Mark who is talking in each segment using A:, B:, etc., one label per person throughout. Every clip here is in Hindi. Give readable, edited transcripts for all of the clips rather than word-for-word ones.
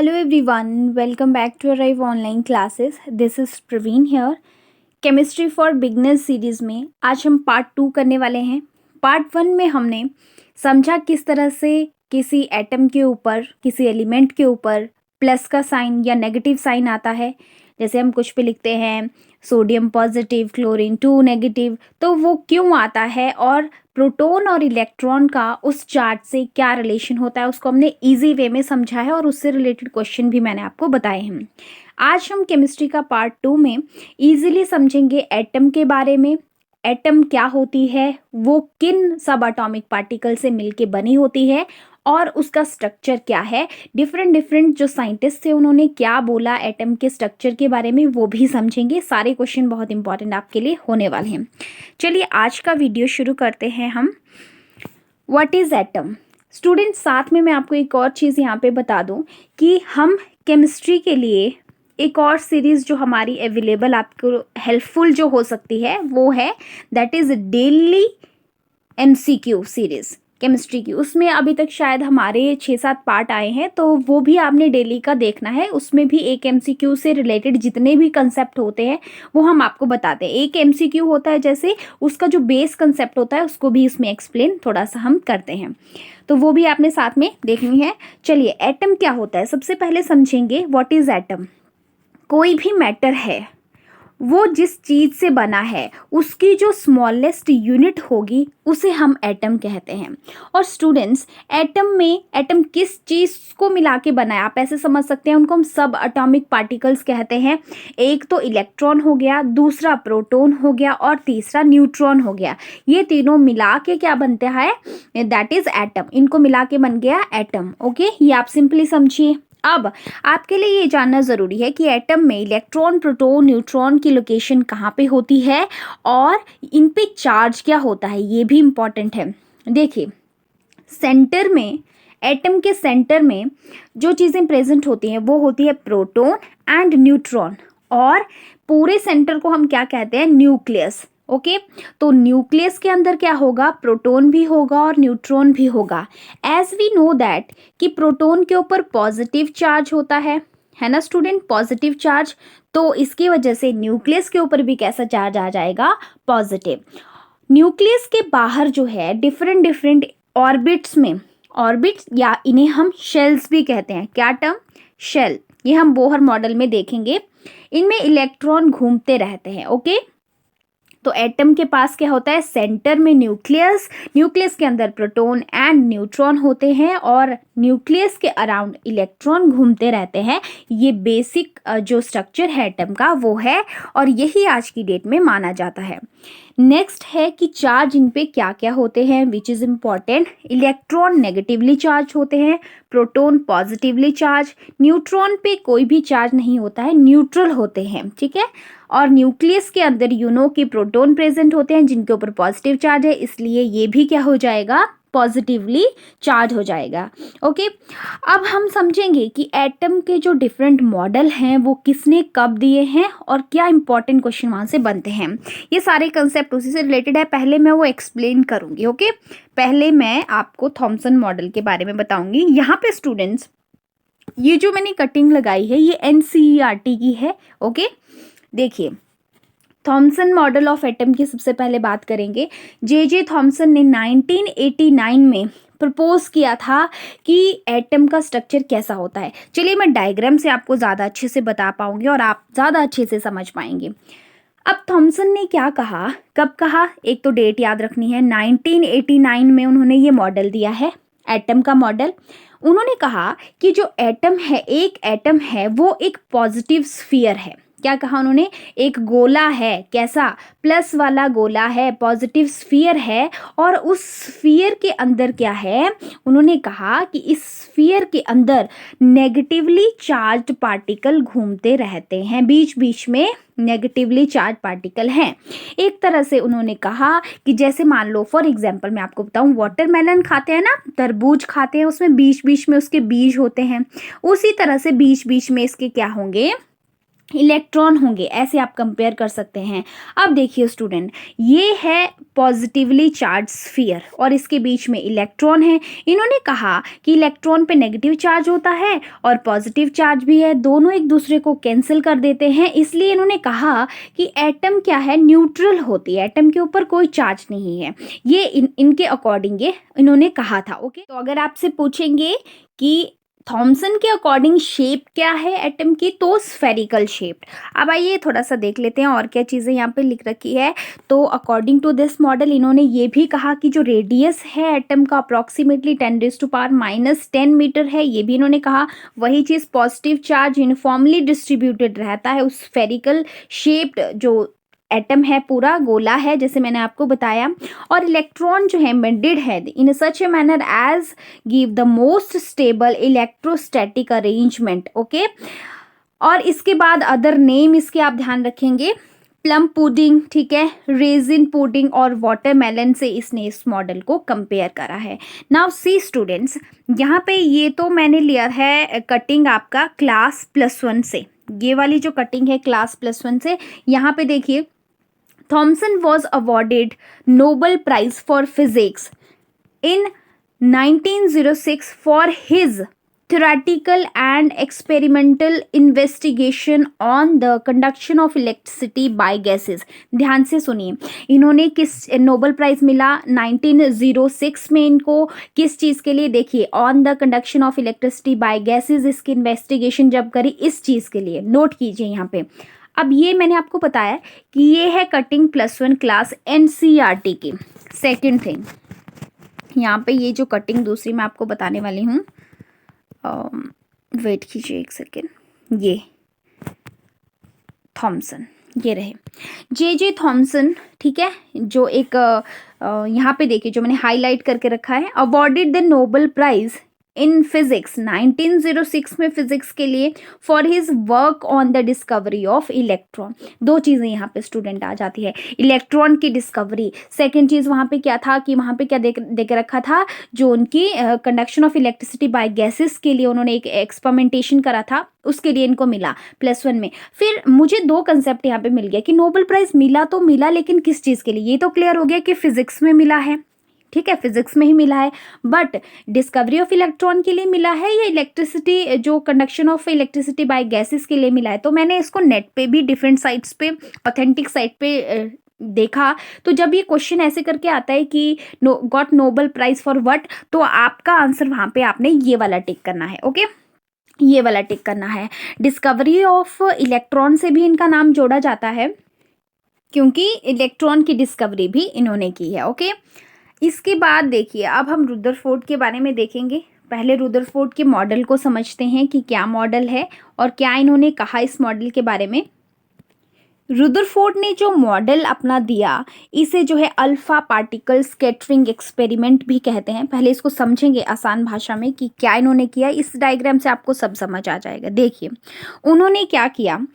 A: Hello everyone, welcome back to Arrive Online Classes. This is Praveen here. Chemistry for beginners series में आज हम पार्ट 2 करने वाले हैं। पार्ट 1 में हमने समझा किस तरह से किसी एटम के ऊपर, किसी एलिमेंट के ऊपर प्लस का साइन या नेगेटिव साइन आता है। जैसे हम कुछ पे लिखते हैं सोडियम पॉजिटिव, क्लोरीन 2 नेगेटिव, तो वो क्यों आता है और प्रोटॉन और इलेक्ट्रॉन का उस चार्ज से क्या रिलेशन होता है, उसको हमने इजी वे में समझा है और उससे रिलेटेड क्वेश्चन भी मैंने आपको बताए हैं। आज हम केमिस्ट्री का पार्ट 2 में इजीली समझेंगे एटम के बारे में। एटम क्या होती है, वो किन सब एटॉमिक पार्टिकल से मिलके बनी होती है और उसका स्ट्रक्चर क्या है। डिफरेंट जो साइंटिस्ट थे उन्होंने क्या बोला एटम के स्ट्रक्चर के बारे में, वो भी समझेंगे। सारे क्वेश्चन बहुत इंपॉर्टेंट आपके लिए होने वाले हैं। चलिए आज का वीडियो शुरू करते हैं हम। What is atom? स्टूडेंट, साथ में मैं आपको एक और चीज़ यहाँ पे बता दूँ कि हम केमिस्ट्री के लिए एक और सीरीज़ जो हमारी अवेलेबल आपको हेल्पफुल जो हो सकती है वो है that is daily MCQ series chemistry की। उसमें अभी तक शायद हमारे 6-7 पार्ट आए हैं, तो वो भी आपने डेली का देखना है। उसमें भी एक MCQ से रिलेटेड जितने भी कंसेप्ट होते हैं वो हम आपको बताते हैं। एक MCQ होता है जैसे उसका जो बेस कंसेप्ट होता है उसको भी इसमें एक्सप्लेन थोड़ा सा हम करते हैं, तो वो भी आपने साथ में देखनी है। चलिए, एटम क्या होता है सबसे पहले समझेंगे। What is atom? कोई भी मैटर है वो जिस चीज़ से बना है उसकी जो स्मॉलेस्ट यूनिट होगी उसे हम एटम कहते हैं। और स्टूडेंट्स, एटम किस चीज़ को मिला के बना है आप ऐसे समझ सकते हैं, उनको हम सब एटॉमिक पार्टिकल्स कहते हैं। एक तो इलेक्ट्रॉन हो गया, दूसरा प्रोटॉन हो गया और तीसरा न्यूट्रॉन हो गया। ये तीनों मिला के क्या बनता है? That is atom. इनको मिला के बन गया एटम। ओके, ये आप सिंपली समझिए। अब आपके लिए ये जानना ज़रूरी है कि एटम में इलेक्ट्रॉन, प्रोटॉन, न्यूट्रॉन की लोकेशन कहाँ पे होती है और इन पे चार्ज क्या होता है, ये भी इम्पॉर्टेंट है। देखिए, सेंटर में, एटम के सेंटर में जो चीज़ें प्रेजेंट होती हैं वो होती है प्रोटॉन एंड न्यूट्रॉन, और पूरे सेंटर को हम क्या कहते हैं? न्यूक्लियस। ओके, तो न्यूक्लियस के अंदर क्या होगा? प्रोटॉन भी होगा और न्यूट्रॉन भी होगा। एज वी नो दैट कि प्रोटॉन के ऊपर पॉजिटिव चार्ज होता है ना स्टूडेंट, पॉजिटिव चार्ज। तो इसकी वजह से न्यूक्लियस के ऊपर भी कैसा चार्ज आ जाएगा? पॉजिटिव। न्यूक्लियस के बाहर जो है डिफरेंट ऑर्बिट्स में, ऑर्बिट्स या इन्हें हम शेल्स भी कहते हैं। क्या टर्म? शेल। ये हम बोहर मॉडल में देखेंगे। इनमें इलेक्ट्रॉन घूमते रहते हैं। ओके, तो एटम के पास क्या होता है? सेंटर में न्यूक्लियस, न्यूक्लियस के अंदर प्रोटॉन एंड न्यूट्रॉन होते हैं और न्यूक्लियस के अराउंड इलेक्ट्रॉन घूमते रहते हैं। ये बेसिक जो स्ट्रक्चर है एटम का वो है, और यही आज की डेट में माना जाता है। नेक्स्ट है कि चार्ज इन पे क्या क्या होते हैं, which is important. Electron negatively charge होते हैं, प्रोटॉन पॉजिटिवली चार्ज, न्यूट्रॉन पे कोई भी चार्ज नहीं होता है, न्यूट्रल होते हैं। ठीक है, और न्यूक्लियस के अंदर कि प्रोटॉन प्रेजेंट होते हैं जिनके ऊपर पॉजिटिव चार्ज है, इसलिए ये भी क्या हो जाएगा? पॉजिटिवली चार्ज हो जाएगा। ओके, अब हम समझेंगे कि एटम के जो डिफरेंट मॉडल हैं वो किसने कब दिए हैं और क्या इंपॉर्टेंट क्वेश्चन वहाँ से बनते हैं। ये सारे कंसेप्ट उसी से रिलेटेड है, पहले मैं वो एक्सप्लेन करूँगी। ओके, पहले मैं आपको थॉमसन मॉडल के बारे में बताऊँगी। यहाँ पे स्टूडेंट्स, ये जो मैंने कटिंग लगाई है ये NCERT की है। ओके, देखिए, थॉमसन मॉडल ऑफ एटम की सबसे पहले बात करेंगे। J.J. थॉमसन ने 1989 में प्रपोज किया था कि एटम का स्ट्रक्चर कैसा होता है। चलिए, मैं डायग्राम से आपको ज़्यादा अच्छे से बता पाऊंगी और आप ज़्यादा अच्छे से समझ पाएंगे। अब थॉमसन ने क्या कहा, कब कहा, एक तो डेट याद रखनी है। 1989 में उन्होंने ये मॉडल दिया है, एटम का मॉडल। उन्होंने कहा कि जो एटम है, एक एटम है वो एक पॉजिटिव स्फीयर है। क्या कहा उन्होंने? एक गोला है, कैसा? प्लस वाला गोला है, पॉजिटिव स्फीयर है। और उस स्फीयर के अंदर क्या है? उन्होंने कहा कि इस स्फीयर के अंदर नेगेटिवली चार्ज्ड पार्टिकल घूमते रहते हैं, बीच बीच में नेगेटिवली चार्ज पार्टिकल हैं। एक तरह से उन्होंने कहा कि जैसे मान लो, फॉर एग्जांपल मैं आपको बताऊं, वाटरमेलन खाते हैं ना, तरबूज खाते हैं, उसमें बीच बीच में उसके बीज होते हैं। उसी तरह से बीच बीच में इसके क्या होंगे? इलेक्ट्रॉन होंगे, ऐसे आप कंपेयर कर सकते हैं। अब देखिए स्टूडेंट, ये है पॉजिटिवली चार्ज स्फीयर और इसके बीच में इलेक्ट्रॉन है। इन्होंने कहा कि इलेक्ट्रॉन पे नेगेटिव चार्ज होता है और पॉजिटिव चार्ज भी है, दोनों एक दूसरे को कैंसिल कर देते हैं, इसलिए इन्होंने कहा कि एटम क्या है, न्यूट्रल होती है, एटम के ऊपर कोई चार्ज नहीं है। ये इनके अकॉर्डिंग ये इन्होंने कहा था। ओके, तो अगर आपसे पूछेंगे कि थॉमसन के अकॉर्डिंग शेप क्या है एटम की, तो स्फेरिकल शेप्ड। अब आइए थोड़ा सा देख लेते हैं और क्या चीज़ें यहाँ पे लिख रखी है। तो अकॉर्डिंग टू दिस मॉडल इन्होंने ये भी कहा कि जो रेडियस है एटम का अप्रॉक्सीमेटली 10⁻⁻10 मीटर है, ये भी इन्होंने कहा। वही चीज़ पॉजिटिव चार्ज यूनिफॉर्मली डिस्ट्रीब्यूटेड रहता है उस स्फेरिकल शेप्ड जो एटम है, पूरा गोला है जैसे मैंने आपको बताया। और इलेक्ट्रॉन जो है बेंडेड है in such a manner as give the most stable electrostatic arrangement. Okay, और इसके बाद अदर नेम इसके आप ध्यान रखेंगे, प्लम पुडिंग, ठीक है, रेजिन पुडिंग और वाटरमेलन से इसने इस मॉडल को कंपेयर करा है। नाउ सी स्टूडेंट्स, यहाँ पे ये तो मैंने लिया है कटिंग आपका क्लास +1 से, ये वाली जो कटिंग है क्लास +1 से। यहाँ पे देखिए, Thomson was awarded Nobel Prize for Physics in 1906 for his theoretical and experimental investigation on the conduction of electricity by gases। ध्यान से सुनिए, इन्होंने किस नोबेल प्राइज मिला 1906 में इनको, किस चीज़ के लिए, देखिए on the conduction of electricity bye gases, इसकी इन्वेस्टिगेशन जब करी इस चीज़ के लिए, नोट कीजिए यहाँ पे। अब ये मैंने आपको बताया कि ये है कटिंग +1 क्लास NCERT की। सेकंड थिंग, यहाँ पे ये जो कटिंग दूसरी मैं आपको बताने वाली हूँ, वेट कीजिए एक सेकेंड, ये थॉमसन, ये रहे J.J. थॉमसन, ठीक है, जो एक यहाँ पे देखिए जो मैंने हाईलाइट करके रखा है, awarded the Nobel prize in physics 1906 में फिजिक्स के लिए for his work on the discovery of electron. दो चीज़ें यहाँ पे स्टूडेंट आ जाती है, इलेक्ट्रॉन की डिस्कवरी, सेकंड चीज़ वहाँ पे क्या था कि वहाँ पे क्या दे के रखा था, जो उनकी conduction of electricity bye gases के लिए उन्होंने एक एक्सपेरिमेंटेशन करा था, उसके लिए इनको मिला +1 में। फिर मुझे दो कंसेप्ट यहाँ पे मिल गया कि नोबेल प्राइज मिला तो मिला, लेकिन किस चीज़ के लिए, ये तो क्लियर हो गया कि फिजिक्स में मिला है, ठीक है, फिजिक्स में ही मिला है, बट डिस्कवरी ऑफ इलेक्ट्रॉन के लिए मिला है या इलेक्ट्रिसिटी, जो conduction of electricity bye gases के लिए मिला है। तो मैंने इसको नेट पे भी डिफरेंट साइट्स पे, ऑथेंटिक साइट पे देखा, तो जब ये क्वेश्चन ऐसे करके आता है कि got Nobel prize for what, तो आपका आंसर वहाँ पे आपने ये वाला टिक करना है। ओके, ये वाला टिक करना है। डिस्कवरी ऑफ इलेक्ट्रॉन से भी इनका नाम जोड़ा जाता है क्योंकि इलेक्ट्रॉन की डिस्कवरी भी इन्होंने की है। ओके, इसके बाद देखिए, अब हम रुदरफोर्ड के बारे में देखेंगे। पहले रुदरफोर्ड के मॉडल को समझते हैं कि क्या मॉडल है और क्या इन्होंने कहा इस मॉडल के बारे में। रुदरफोर्ड ने जो मॉडल अपना दिया, इसे जो है अल्फा पार्टिकल स्कैटरिंग एक्सपेरिमेंट भी कहते हैं। पहले इसको समझेंगे आसान भाषा में कि क्या इन्होंने किया, इस डायग्राम से आपको सब समझ आ जाएगा। देखिए उन्होंने क्या किया,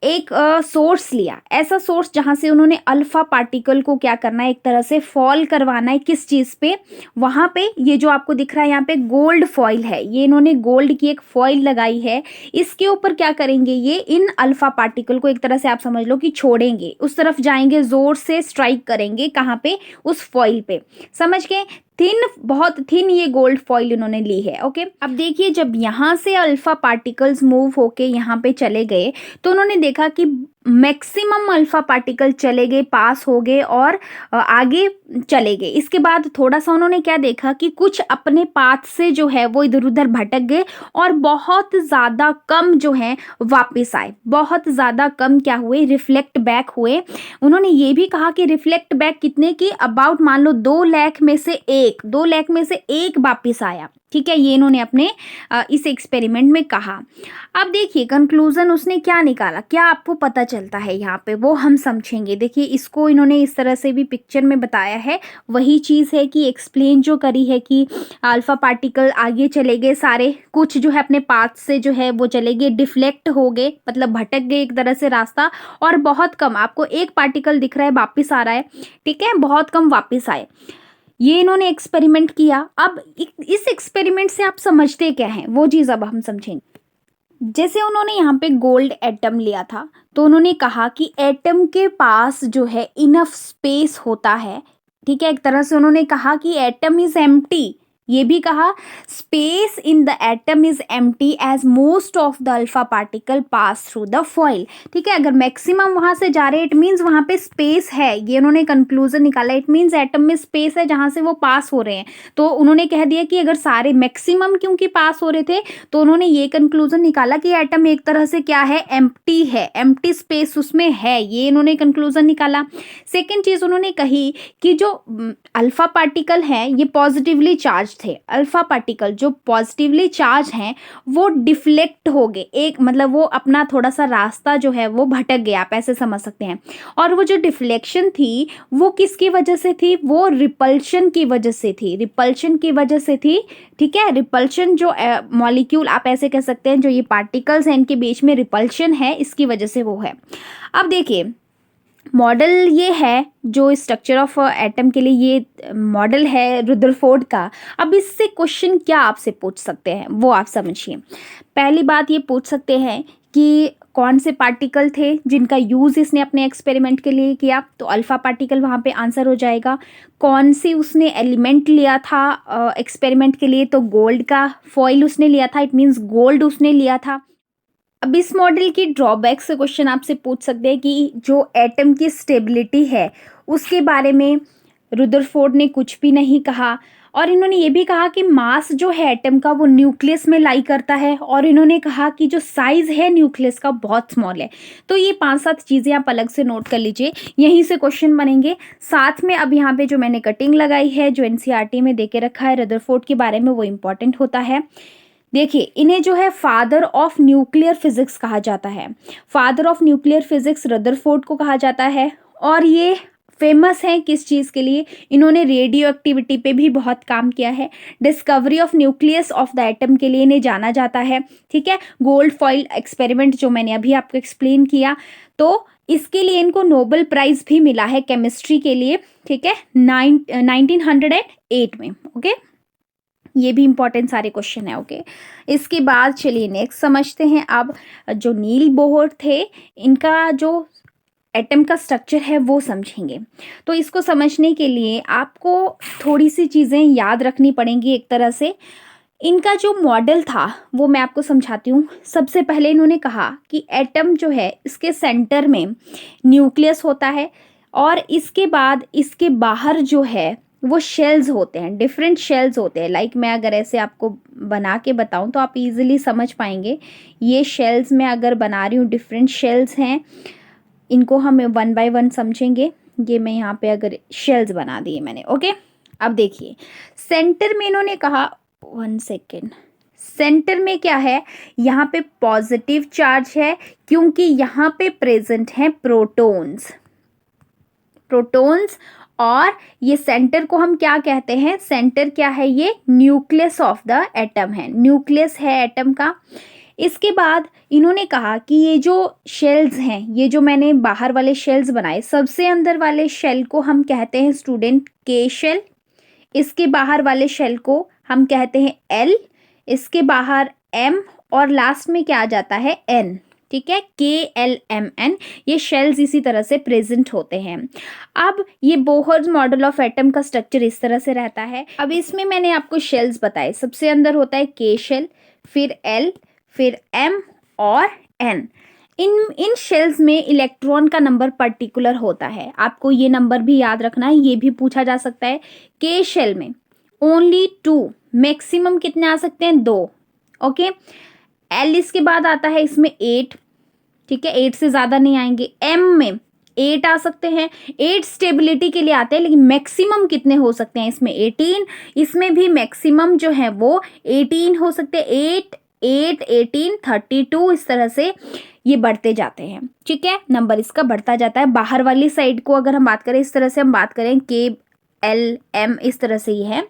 A: एक सोर्स लिया, ऐसा सोर्स जहाँ से उन्होंने अल्फा पार्टिकल को क्या करना है, एक तरह से फॉल करवाना है, किस चीज़ पे, वहाँ पे ये जो आपको दिख रहा है यहाँ पे गोल्ड फॉइल है, ये इन्होंने गोल्ड की एक फॉइल लगाई है, इसके ऊपर क्या करेंगे, ये इन अल्फा पार्टिकल को एक तरह से आप समझ लो कि छोड़ेंगे, उस तरफ जाएंगे, जोर से स्ट्राइक करेंगे, कहाँ पे, उस फॉइल पे, समझ गए, थिन, बहुत थिन ये गोल्ड फॉइल इन्होंने ली है। ओके, अब देखिए जब यहाँ से अल्फा पार्टिकल्स मूव होके यहाँ पे चले गए, तो उन्होंने देखा कि मैक्सिमम अल्फा पार्टिकल चले गए, पास हो गए और आगे चले गए। इसके बाद थोड़ा सा उन्होंने क्या देखा कि कुछ अपने पाथ से जो है वो इधर उधर भटक गए और बहुत ज़्यादा कम जो है वापस आए, बहुत ज़्यादा कम क्या हुए, रिफ्लेक्ट बैक हुए। उन्होंने ये भी कहा कि रिफ्लेक्ट बैक कितने की, अबाउट मान लो 2 लाख में से 1 वापस आया, ठीक है, ये इन्होंने अपने इस एक्सपेरिमेंट में कहा। अब देखिए कंक्लूजन उसने क्या निकाला, क्या आपको पता चलता है यहाँ पे, वो हम समझेंगे। देखिए इसको इन्होंने इस तरह से भी पिक्चर में बताया है, वही चीज़ है कि एक्सप्लेन जो करी है कि अल्फा पार्टिकल आगे चले गए सारे, कुछ जो है अपने पाथ से जो है वो चले गए, डिफ्लेक्ट हो गए, मतलब भटक गए एक तरह से रास्ता, और बहुत कम, आपको एक पार्टिकल दिख रहा है वापिस आ रहा है, ठीक है, बहुत कम वापिस आए। ये इन्होंने एक्सपेरिमेंट किया। अब इस एक्सपेरिमेंट से आप समझते क्या हैं, वो चीज़ अब हम समझेंगे। जैसे उन्होंने यहाँ पे गोल्ड एटम लिया था, तो उन्होंने कहा कि एटम के पास जो है इनफ स्पेस होता है। ठीक है, एक तरह से उन्होंने कहा कि एटम इज एम्प्टी। ये भी कहा space in the atom is empty as most of the alpha particle pass through the foil. ठीक है, अगर मैक्सिमम वहां से जा रहे हैं इट मीन्स वहां पे स्पेस है, ये उन्होंने कंक्लूजन निकाला। इट मीन्स एटम में स्पेस है जहां से वो पास हो रहे हैं। तो उन्होंने कह दिया कि अगर सारे मैक्सिमम क्योंकि पास हो रहे थे, तो उन्होंने ये कंक्लूजन निकाला कि एटम एक तरह से क्या है, एम्प्टी है, एम्प्टी स्पेस उसमें है, ये इन्होंने कंक्लूजन निकाला। सेकेंड चीज उन्होंने कही कि जो अल्फा पार्टिकल है ये पॉजिटिवली चार्ज थे। अल्फा पार्टिकल जो पॉजिटिवली चार्ज हैं वो डिफ्लेक्ट हो गए, एक मतलब वो अपना थोड़ा सा रास्ता जो है वो भटक गया, आप ऐसे समझ सकते हैं। और वो जो डिफ्लेक्शन थी वो किसकी वजह से थी, वो रिपल्शन की वजह से थी, रिपल्शन की वजह से थी। ठीक है, रिपल्शन जो मॉलिक्यूल आप ऐसे कह सकते हैं, जो ये पार्टिकल्स हैं इनके बीच में रिपल्शन है, इसकी वजह से वो है। अब देखिए मॉडल ये है जो स्ट्रक्चर ऑफ एटम के लिए ये मॉडल है रुदरफोर्ड का। अब इससे क्वेश्चन क्या आपसे पूछ सकते हैं वो आप समझिए। पहली बात ये पूछ सकते हैं कि कौन से पार्टिकल थे जिनका यूज़ इसने अपने एक्सपेरिमेंट के लिए किया, तो अल्फ़ा पार्टिकल वहाँ पे आंसर हो जाएगा। कौन सी उसने एलिमेंट लिया था एक्सपेरिमेंट के लिए, तो गोल्ड का फॉइल उसने लिया था, इट मीन्स गोल्ड उसने लिया था। अब इस मॉडल की ड्रॉबैक से क्वेश्चन आपसे पूछ सकते हैं कि जो एटम की स्टेबिलिटी है उसके बारे में रुदरफोर्ड ने कुछ भी नहीं कहा। और इन्होंने ये भी कहा कि मास जो है एटम का वो न्यूक्लियस में लाई करता है, और इन्होंने कहा कि जो साइज है न्यूक्लियस का बहुत स्मॉल है। तो ये 5-7 चीज़ें आप अलग से नोट कर लीजिए, यहीं से क्वेश्चन बनेंगे। साथ में अब यहाँ पे जो मैंने कटिंग लगाई है, जो एनसीईआरटी में दे के रखा है रदरफोर्ड के बारे में, वो इंपॉर्टेंट होता है। देखिए इन्हें जो है फादर ऑफ न्यूक्लियर फिजिक्स कहा जाता है। Father of nuclear physics Rutherford को कहा जाता है। और ये फेमस है किस चीज़ के लिए, इन्होंने रेडियो एक्टिविटी पे भी बहुत काम किया है। Discovery of nucleus of the atom के लिए इन्हें जाना जाता है। ठीक है, गोल्ड फॉइल एक्सपेरिमेंट जो मैंने अभी आपको एक्सप्लेन किया, तो इसके लिए इनको नोबेल प्राइज भी मिला है केमिस्ट्री के लिए। ठीक है, 1908 में। ओके, ये भी इंपॉर्टेंट सारे क्वेश्चन है। ओके, इसके बाद चलिए नेक्स्ट समझते हैं। अब जो नील बोहर थे इनका जो एटम का स्ट्रक्चर है वो समझेंगे। तो इसको समझने के लिए आपको थोड़ी सी चीज़ें याद रखनी पड़ेंगी। एक तरह से इनका जो मॉडल था वो मैं आपको समझाती हूँ। सबसे पहले इन्होंने कहा कि एटम जो है इसके सेंटर में न्यूक्लियस होता है, और इसके बाद इसके बाहर जो है वो शेल्स होते हैं, डिफरेंट शेल्स होते हैं। लाइक मैं अगर ऐसे आपको बना के बताऊं तो आप इजीली समझ पाएंगे। ये शेल्स मैं अगर बना रही हूँ, डिफरेंट शेल्स हैं, इनको हम 1 बाय 1 समझेंगे। ये मैं यहाँ पे अगर शेल्स बना दिए मैंने। ओके, अब देखिए सेंटर में इन्होंने कहा, 1 सेकेंड, सेंटर में क्या है, यहाँ पे पॉजिटिव चार्ज है क्योंकि यहाँ पे प्रेजेंट हैं प्रोटॉन्स। प्रोटॉन्स, और ये सेंटर को हम क्या कहते हैं, सेंटर क्या है, ये न्यूक्लियस ऑफ द एटम है, न्यूक्लियस है एटम का। इसके बाद इन्होंने कहा कि ये जो शेल्स हैं, ये जो मैंने बाहर वाले शेल्स बनाए, सबसे अंदर वाले शेल को हम कहते हैं स्टूडेंट के शेल, इसके बाहर वाले शेल को हम कहते हैं एल, इसके बाहर एम, और लास्ट में क्या आ जाता है, एन। ठीक है, KLMN, ये शेल्स इसी तरह से प्रेजेंट होते हैं। अब ये बोहर्स मॉडल ऑफ एटम का स्ट्रक्चर इस तरह से रहता है। अब इसमें मैंने आपको शेल्स बताए, सबसे अंदर होता है K शेल, फिर L, फिर M और N। इन शेल्स में इलेक्ट्रॉन का नंबर पर्टिकुलर होता है, आपको ये नंबर भी याद रखना है, ये भी पूछा जा सकता है। K शेल में ओनली 2, मैक्सिमम कितने आ सकते हैं, 2। ओके, L इसके बाद आता है इसमें 8। ठीक है, 8 से ज़्यादा नहीं आएंगे। M में 8 आ सकते हैं, 8 स्टेबिलिटी के लिए आते हैं, लेकिन मैक्सिमम कितने हो सकते हैं इसमें, 18। इसमें भी मैक्सिमम जो है वो 18 हो सकते हैं, 8, 8, 18, 32, इस तरह से ये बढ़ते जाते हैं। ठीक है, नंबर इसका बढ़ता जाता है। बाहर वाली साइड को अगर हम बात करें, इस तरह से हम बात करें, KLM इस तरह से ये है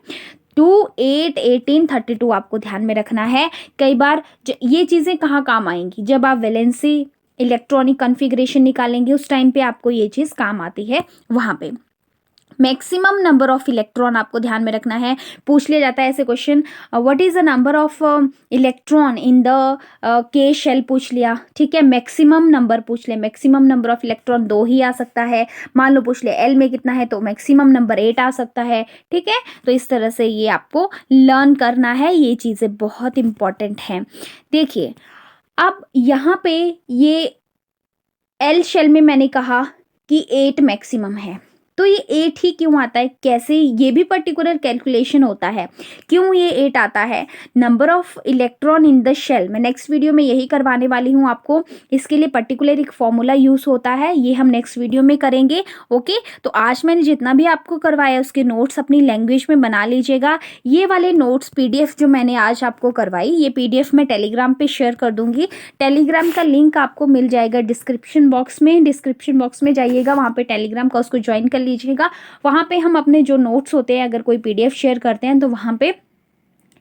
A: 2, 8, 18, 32 आपको ध्यान में रखना है। कई बार ये चीज़ें कहाँ काम आएंगी, जब आप वैलेंसी इलेक्ट्रॉनिक कॉन्फ़िगरेशन निकालेंगे उस टाइम पे आपको ये चीज़ काम आती है वहाँ पे। मैक्सिमम नंबर ऑफ इलेक्ट्रॉन आपको ध्यान में रखना है। पूछ लिया जाता है ऐसे question, what is the number of electron in the के शेल पूछ लिया, ठीक है। मैक्सिमम नंबर पूछ ले, मैक्सिमम नंबर ऑफ इलेक्ट्रॉन 2 ही आ सकता है। मान लो पूछ ले एल में कितना है, तो मैक्सिमम नंबर 8 आ सकता है, ठीक है। तो इस तरह से ये आपको लर्न करना है, ये चीज़ें बहुत इंपॉर्टेंट हैं। देखिए अब यहाँ पे ये एल शेल में मैंने कहा कि 8 मैक्सिमम है, तो ये 8 ही क्यों आता है, कैसे, ये भी पर्टिकुलर कैलकुलेशन होता है। क्यों ये 8 आता है, number of electron in the shell, मैं नेक्स्ट वीडियो में यही करवाने वाली हूँ आपको। इसके लिए पर्टिकुलर एक फॉर्मूला यूज़ होता है, ये हम नेक्स्ट वीडियो में करेंगे। ओके, तो आज मैंने जितना भी आपको करवाया उसके नोट्स अपनी लैंग्वेज में बना लीजिएगा। ये वाले नोट्स PDF जो मैंने आज आपको करवाई, ये PDF मैं टेलीग्राम पे शेयर कर दूंगी। टेलीग्राम का लिंक आपको मिल जाएगा डिस्क्रिप्शन बॉक्स में, डिस्क्रिप्शन बॉक्स में जाइएगा, वहाँ पे टेलीग्राम का उसको ज्वाइन कर लीजिएगा। वहाँ पे हम अपने जो नोट्स होते हैं, अगर कोई PDF शेयर करते हैं तो वहाँ पे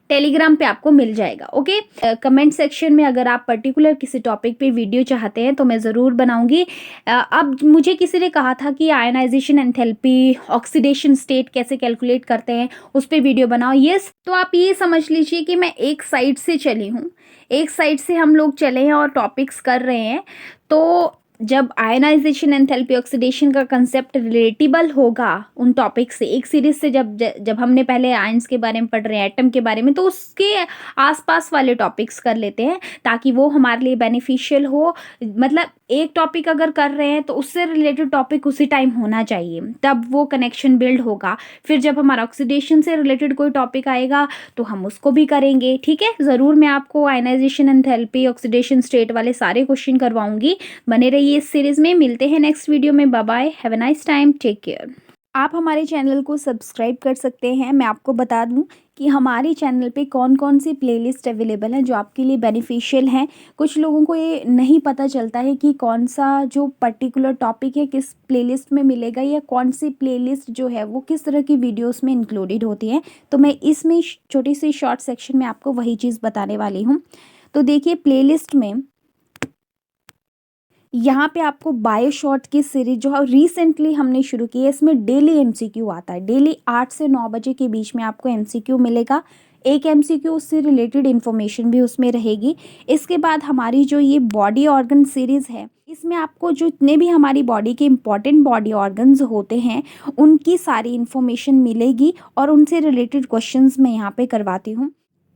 A: टेलीग्राम पे आपको मिल जाएगा। ओके, कमेंट सेक्शन में अगर आप पर्टिकुलर किसी टॉपिक पे वीडियो चाहते हैं तो मैं ज़रूर बनाऊंगी। अब मुझे किसी ने कहा था कि आयनाइजेशन एंथैल्पी, ऑक्सीडेशन स्टेट कैसे कैलकुलेट करते हैं, उस पर वीडियो बनाओ। यस, तो आप ये समझ लीजिए कि मैं एक साइड से चली हूँ, एक साइड से हम लोग चले हैं और टॉपिक्स कर रहे हैं। तो जब आयनाइजेशन एंथैल्पी ऑक्सीडेशन का कंसेप्ट रिलेटेबल होगा उन टॉपिक से, एक सीरीज से, जब हमने पहले आयंस के बारे में पढ़ रहे हैं, एटम के बारे में, तो उसके आसपास वाले टॉपिक्स कर लेते हैं ताकि वो हमारे लिए बेनिफिशियल हो। मतलब एक टॉपिक अगर कर रहे हैं तो उससे रिलेटेड टॉपिक उसी टाइम होना चाहिए, तब वो कनेक्शन बिल्ड होगा। फिर जब हमारा ऑक्सीडेशन से रिलेटेड कोई टॉपिक आएगा तो हम उसको भी करेंगे, ठीक है। ज़रूर मैं आपको आयनाइजेशन एंथैल्पी ऑक्सीडेशन स्टेट वाले सारे क्वेश्चन करवाऊंगी। बने रहिए इस सीरीज में, मिलते हैं नेक्स्ट वीडियो में। Bye bye, have a nice time, take care. आप हमारे चैनल को सब्सक्राइब कर सकते हैं। मैं आपको बता दूं कि हमारे चैनल पे कौन कौन सी प्लेलिस्ट अवेलेबल हैं जो आपके लिए बेनिफिशियल हैं। कुछ लोगों को ये नहीं पता चलता है कि कौन सा जो पर्टिकुलर टॉपिक है किस प्लेलिस्ट में मिलेगा, या कौन सी प्लेलिस्ट जो है वो किस तरह की वीडियोस में इंक्लूडेड होती है। तो मैं इसमें छोटी सी शॉर्ट सेक्शन में आपको वही चीज़ बताने वाली हूँ। तो देखिए प्लेलिस्ट में यहाँ पे आपको बायो शॉर्ट की सीरीज जो है रिसेंटली हमने शुरू की है, इसमें डेली MCQ आता है। डेली 8 से 9 बजे के बीच में आपको MCQ मिलेगा। एक MCQ उससे रिलेटेड इन्फॉर्मेशन भी उसमें रहेगी। इसके बाद हमारी जो ये बॉडी ऑर्गन सीरीज़ है, इसमें आपको जितने भी हमारी बॉडी के इम्पॉर्टेंट बॉडी ऑर्गन्स होते हैं उनकी सारी इन्फॉर्मेशन मिलेगी और उनसे रिलेटेड क्वेश्चंस मैं यहाँ पे करवाती हूँ।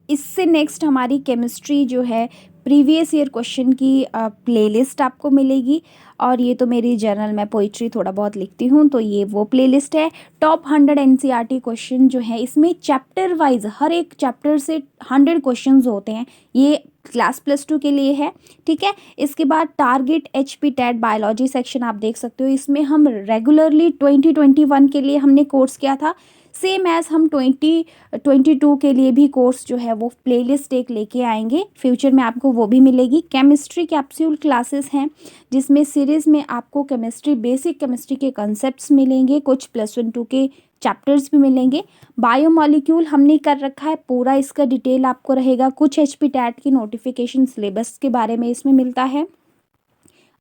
A: इससे नेक्स्ट हमारी केमिस्ट्री जो है प्रीवियस ईयर क्वेश्चन की प्लेलिस्ट आपको मिलेगी। और ये तो मेरी जर्नल में पोइट्री थोड़ा बहुत लिखती हूँ, तो ये वो प्लेलिस्ट है। टॉप 100 NCERT क्वेश्चन जो है, इसमें चैप्टर वाइज हर एक चैप्टर से 100 क्वेश्चंस होते हैं। ये क्लास +2 के लिए है, ठीक है। इसके बाद target HP TET biology section आप देख सकते हो। इसमें हम रेगुलरली 2021 के लिए हमने कोर्स किया था, सेम एज़ हम 2022 के लिए भी कोर्स जो है वो प्लेलिस्ट एक लेके आएंगे। फ्यूचर में आपको वो भी मिलेगी। केमिस्ट्री कैप्सूल क्लासेस हैं जिसमें सीरीज़ में आपको केमिस्ट्री, बेसिक केमिस्ट्री के कंसेप्ट्स मिलेंगे, कुछ +1 2 के चैप्टर्स भी मिलेंगे। बायोमॉलिक्यूल हमने कर रखा है पूरा, इसका डिटेल आपको रहेगा। कुछ HP टेट की नोटिफिकेशन सिलेबस के बारे में इसमें मिलता है।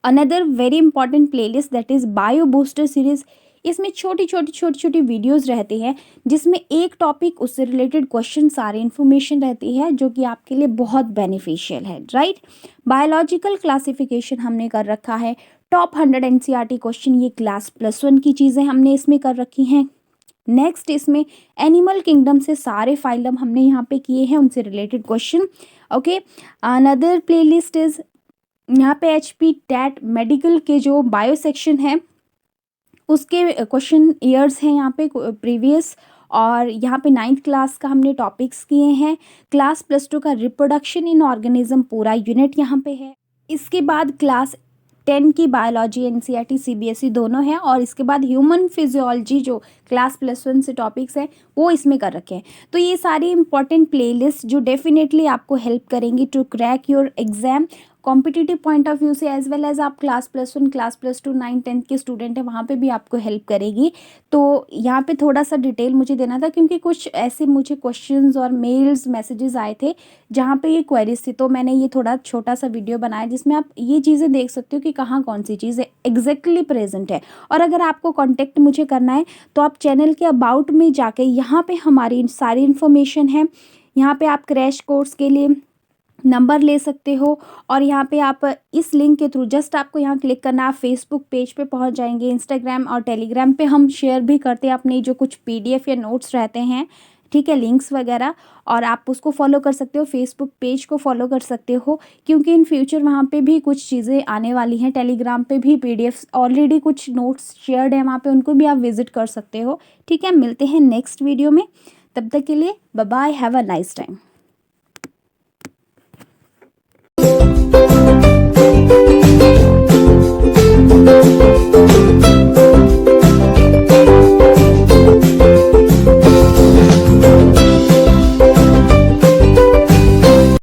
A: Another very important playlist that is bio booster series. इसमें छोटी छोटी वीडियोस रहती हैं जिसमें एक टॉपिक, उससे रिलेटेड क्वेश्चन, सारी इन्फॉर्मेशन रहती है जो कि आपके लिए बहुत बेनिफिशियल है, राइट। बायोलॉजिकल क्लासिफिकेशन हमने कर रखा है। टॉप 100 NCERT क्वेश्चन, ये क्लास +1 की चीज़ें हमने इसमें कर रखी हैं। नेक्स्ट इसमें एनिमल किंगडम से सारे फाइलम हमने यहाँ पे किए हैं, उनसे related question. Okay, another playlist is यहाँ पे HP टेट मेडिकल के जो बायो सेक्शन है उसके क्वेश्चन ईयर्स हैं यहाँ पे प्रीवियस। और यहाँ पे 9th क्लास का हमने टॉपिक्स किए हैं। क्लास +2 का रिप्रोडक्शन इन ऑर्गेनिज्म पूरा यूनिट यहाँ पे है। इसके बाद क्लास 10 की बायोलॉजी NCERT CBSE दोनों हैं। और इसके बाद ह्यूमन फिजियोलॉजी जो क्लास +1 से टॉपिक्स हैं वो इसमें कर रखे हैं। तो ये सारी इंपॉर्टेंट प्लेलिस्ट जो डेफिनेटली आपको हेल्प करेंगी to crack your exam. Competitive point of view से एज वेल एज आप क्लास +1 क्लास +2 9 10th के स्टूडेंट हैं, वहाँ पे भी आपको हेल्प करेगी। तो यहाँ पे थोड़ा सा डिटेल मुझे देना था क्योंकि कुछ ऐसे मुझे क्वेश्चंस और मेल्स मैसेजेस आए थे जहाँ पे ये क्वेरीज थी, तो मैंने ये थोड़ा छोटा सा वीडियो बनाया जिसमें आप ये चीज़ें देख सकते हो कि कहाँ कौन सी चीज़ एग्जैक्टली प्रेजेंट है। और अगर आपको कॉन्टेक्ट मुझे करना है तो आप चैनल के अबाउट में जाके यहाँ पे हमारी सारी इन्फॉर्मेशन है। यहाँ पे आप क्रैश कोर्स के लिए नंबर ले सकते हो और यहाँ पे आप इस लिंक के थ्रू जस्ट आपको यहाँ क्लिक करना है, आप फेसबुक पेज पे पहुँच जाएंगे। इंस्टाग्राम और टेलीग्राम पे हम शेयर भी करते हैं अपने जो कुछ PDF या नोट्स रहते हैं, ठीक है, लिंक्स वगैरह, और आप उसको फॉलो कर सकते हो, फेसबुक पेज को फॉलो कर सकते हो क्योंकि इन फ्यूचर वहाँ पे भी कुछ चीज़ें आने वाली हैं। टेलीग्राम पे भी PDF ऑलरेडी कुछ नोट्स शेयर्ड है वहाँ पे, उनको भी आप विजिट कर सकते हो। ठीक है, मिलते हैं नेक्स्ट वीडियो में, तब तक के लिए bye bye, have a nice time.